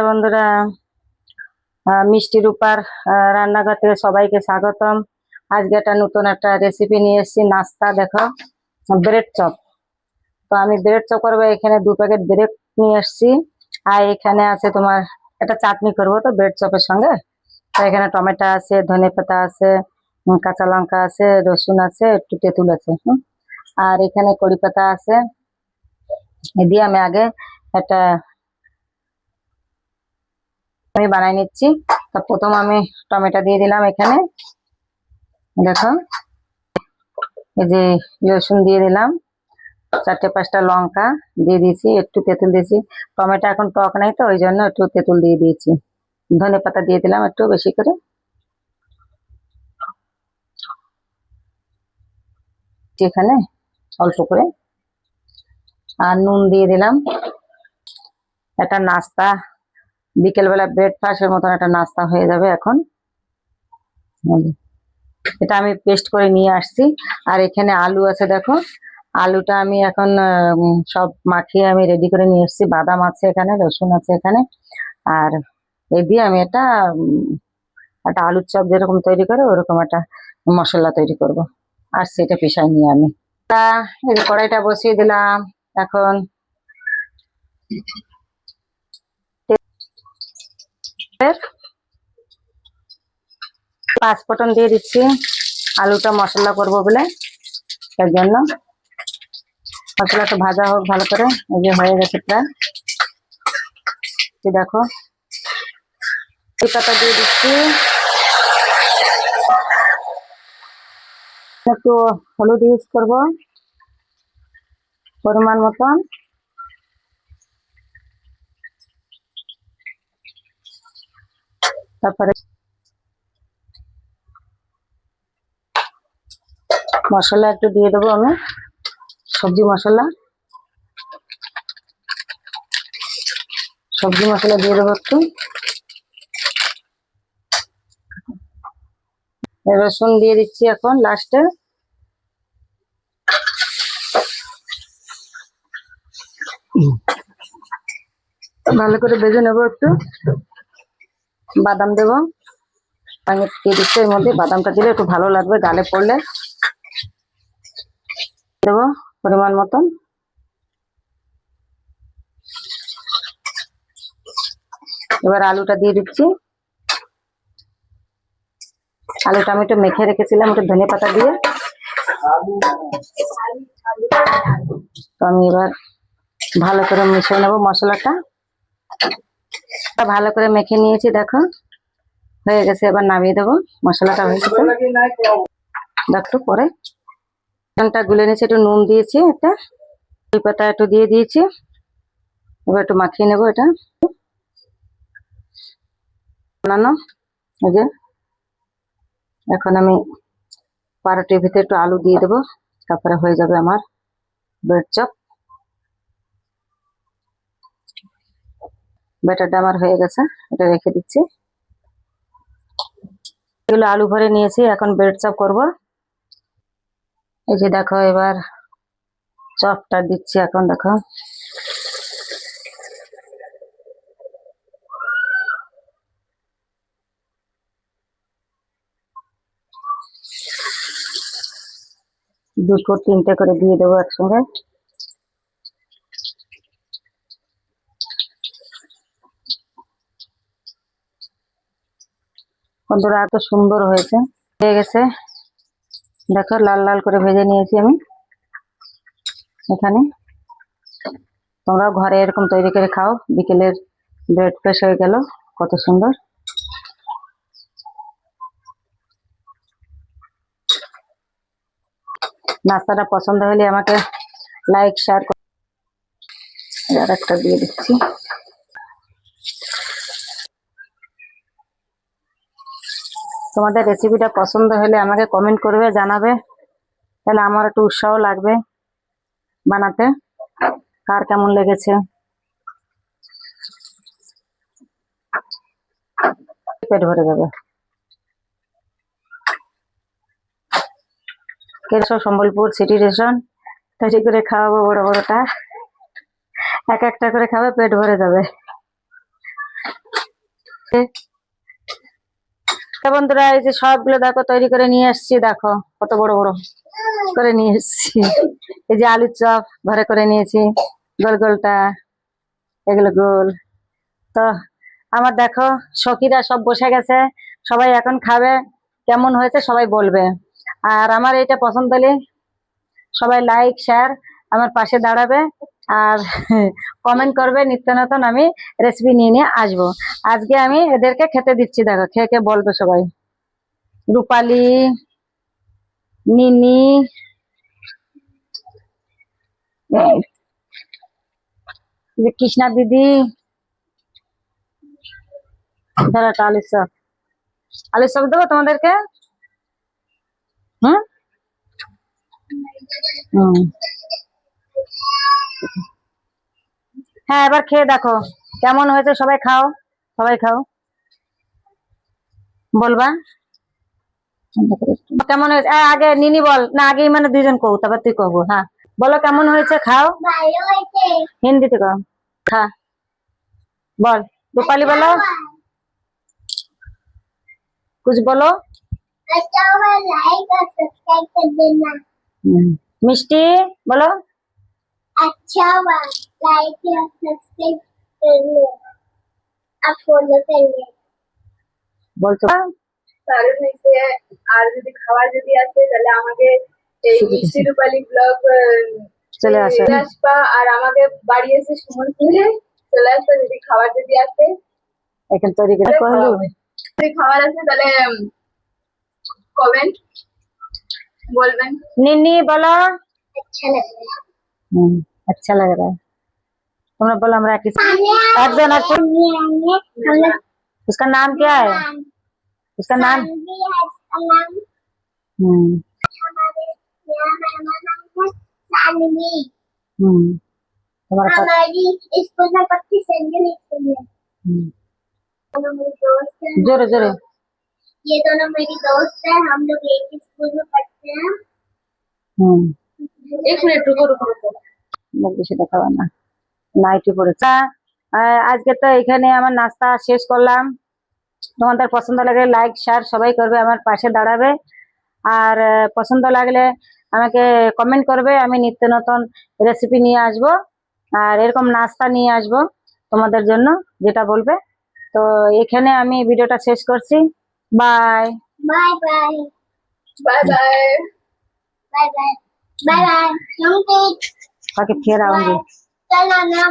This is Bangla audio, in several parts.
বন্ধুরা, মিষ্টি রূপার রান্নাঘর থেকে সবাইকে স্বাগতম। আজকে একটা নতুন একটা রেসিপি নিয়ে এসেছি, নাস্তা। দেখো, ব্রেড চপ। তো আমি ব্রেড চপ করবো। এখানে 2 প্যাকেট ব্রেড নিয়ে এসেছি, আর এখানে আছে তোমার একটা চাটনি করবো তো ব্রেড চপের সঙ্গে। তো এখানে টমেটো আছে, ধনেপাতা আছে, কাঁচা লঙ্কা আছে, রসুন আছে, একটু তেঁতুল আছে। আর এখানে কড়ি পাতা আছে। এ দিয়ে আমি আগে একটা আমি বানাই নিচ্ছি। তো প্রথম আমি টমেটো দিয়ে দিলাম এখানে। দেখো, এই যে রসুন দিয়ে দিলাম, 4-5টা লঙ্কা দিয়ে দিয়েছি, একটু তেঁতুল দিয়েছি। টমেটো এখন টক নাই তো ওই জন্য একটু তেঁতুল দিয়ে দিয়েছি। ধনে পাতা দিয়ে দিলাম একটু বেশি করে, এখানে অল্প করে। আর নুন দিয়ে দিলাম। একটা নাস্তা, বিকেলবেলা ব্রেকফাস্টের মতন একটা নাস্তা হয়ে যাবে এখন। এটা আমি পেস্ট করে নিয়ে আসছি। আর এখানে আলু আছে, দেখো আলুটা আমি এখন সব মাখিয়ে আমি রেডি করে নিয়ে এসেছি। বাদাম আছে এখানে, রসুন আছে এখানে। আর এই দিয়ে আমি একটা আলুর চপ যেরকম তৈরি করে ওরকম একটা মশলা তৈরি করব। আর সেটা পেশাই নিয়ে আমি এই যে কড়াইটা বসিয়ে দিলাম। এখন পাঁচফোড়ন দিয়ে দিচ্ছি, আলুটা মশলা করব বলে। তার জন্য মশলাটা ভাজা হোক ভালো করে। এই যে হয়ে গেছে প্রায়। দেখো, এই পাতা দিয়ে দিচ্ছি, একটু হলুদ ইউজ করব পরিমাণ মতন। তারপরে মশলা একটু দিয়ে দেবো আমি, সবজি মশলা দিয়ে দেবো একটু। রসুন দিয়ে দিচ্ছি এখন লাস্টে। ভালো করে ভেজে নেবো একটু। বাদাম দেবো, আমি দিয়ে দিচ্ছি এর মধ্যে। বাদামটা দিলে একটু ভালো লাগবে গালে পড়লে। দেবো পরিমাণ মতন। এবার আলুটা দিয়ে দিচ্ছি। আলুটা আমি একটু মেখে রেখেছিলাম একটু ধনে পাতা দিয়ে। তো আমি এবার ভালো করে মিশিয়ে নেবো মশলাটা। ভালো করে মেখে নিয়েছি, দেখো হয়ে গেছে। এবার নামিয়ে দেবো। মশলাটা হয়ে গেছে, দেখো পরে গুলে নিয়েছি, একটু নুন দিয়েছি, একটা কড়ি পাতা একটু দিয়ে দিয়েছি। এবার একটু মাখিয়ে নেবো এটা বানানো। এই যে এখন আমি পাউরুটির ভিতরে একটু আলু দিয়ে দেবো, তারপরে হয়ে যাবে আমার ব্রেড চপ। ব্যাটারটা আমার হয়ে গেছে, এটা রেখে দিচ্ছি। এগুলো আলু ভরে নিয়েছি, এখন ব্রেড চপ করব। এই যে দেখো, এবার চপটা দিচ্ছি এখন। দেখো, দুটো 3টে করে দিয়ে দেবো একসঙ্গে। বন্ধুরা, এত সুন্দর হয়ে গেছে। দেখো, লাল লাল করে ভেজে নিয়েছি আমি এখানে। তোমরাও ঘরে এরকম তৈরি করে খাও। বিকেলের ব্রেকফাস্ট হয়ে গেল, কত সুন্দর। নাস্তাটা পছন্দ হলে আমাকে লাইক শেয়ার আর একটা দিয়ে দিচ্ছি। তোমাদের রেসিপিটা পছন্দ হলে আমাকে কমেন্ট করবে, জানাবে, তাহলে আমার একটু উৎসাহ লাগবে বানাতে। কার কেমন লেগেছে পেট ভরে যাবে। কেশব সম্বলপুর সিটি রেশন তৈরি করে খাওয়াবো, বড় বড়টা এক একটা করে খাবে, পেট ভরে যাবে। তো বন্ধুরা এই যে সবগুলো দেখো তৈরি করে নিয়ে এসেছি, দেখো কত বড় বড় করে নিয়ে এসেছি। এই যে আলুর চপ ঘরে করে নিয়েছি, গোল গোলটা, এগুলো গোল। তো আমার দেখো সখীরা সব বসে গেছে, সবাই এখন খাবে, কেমন হয়েছে সবাই বলবে। আর আমার এটা পছন্দ হলে সবাই লাইক শেয়ার আমার পাশে দাঁড়াবে, আর কমেন্ট করবে, নিত্য নতুন আমি রেসিপি নিয়ে নিয়ে আসবো। আজকে আমি এদেরকে খেতে দিচ্ছি, দেখো খেয়ে খেয়ে বলবে সবাই। রূপালী, নিনি, কৃষ্ণা দিদি, ধরো একটা আলুর চপ, আলুর চপ দেবো তোমাদেরকে। হুম হুম হ্যাঁ, এবার খেয়ে দেখো কেমন হয়েছে, সবাই খাও, সবাই খাও, বলবা কেমন হয়েছে। আগে নিনি বল না, আগেই মানে দুইজন কও, তারপর তুই কব। হ্যাঁ বলো কেমন হয়েছে, খাও, হিন্দিতে কও, খা, বল রূপালী বলো, कुछ बोलो। अच्छा हुआ, लाइक और सब्सक्राइब कर देना। मिष्टी बोलो। अच्छा हुआ, लाइक और सब्सक्राइब कर लेना, आप फॉलो कर लेना। বলছো কারণ হচ্ছে আর যদি খাবার যদি আসে তাহলে আমাকে এই মিষ্টি রূপালী ব্লগ চলে আসো, আসবা, আর আমাকে বাড়ি এসে সুমনপুরে চলে আসবে যদি খাবার যদি আসে। এখন তৈরি করে কইলো যদি খাবার আসে তাহলে কমেন্ট বলবেন। নিনি बोलो। अच्छा लग रहा है। अच्छा लग रहा है। तुमने बोला हमरा किस अर्जुन अर्जुन, उसका नाम क्या है, उसका नाम तुम्हारा हमारी स्कूल में 25 सेंचुरी स्कूल है। दोनों मेरी दोस्त है। जोरे जोरे, ये दोनों मेरी दोस्त है, हम लोग एक ही स्कूल में पढ़ते हैं। एक मिनट रुको रुको रुको, মুখ বেশি দেখাবা না, নাইটি পড়েছে। আজকে তো এখানে আমার নাস্তা শেষ করলাম। তোমাদের পছন্দ লাগলে লাইক শেয়ার সবাই করবে, আমার পাশে দাঁড়াবে। আর পছন্দ লাগলে আমাকে কমেন্ট করবে, আমি নিত্য নতুন রেসিপি নিয়ে আসব, আর এরকম নাস্তা নিয়ে আসব তোমাদের জন্য, যেটা বলবে। তো এখানে আমি ভিডিওটা শেষ করছি। Bye bye bye bye bye bye bye bye bye. बाकी फिर आऊंगी। चलो ना,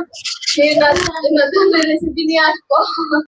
फिर रेसिपी नहीं आज को।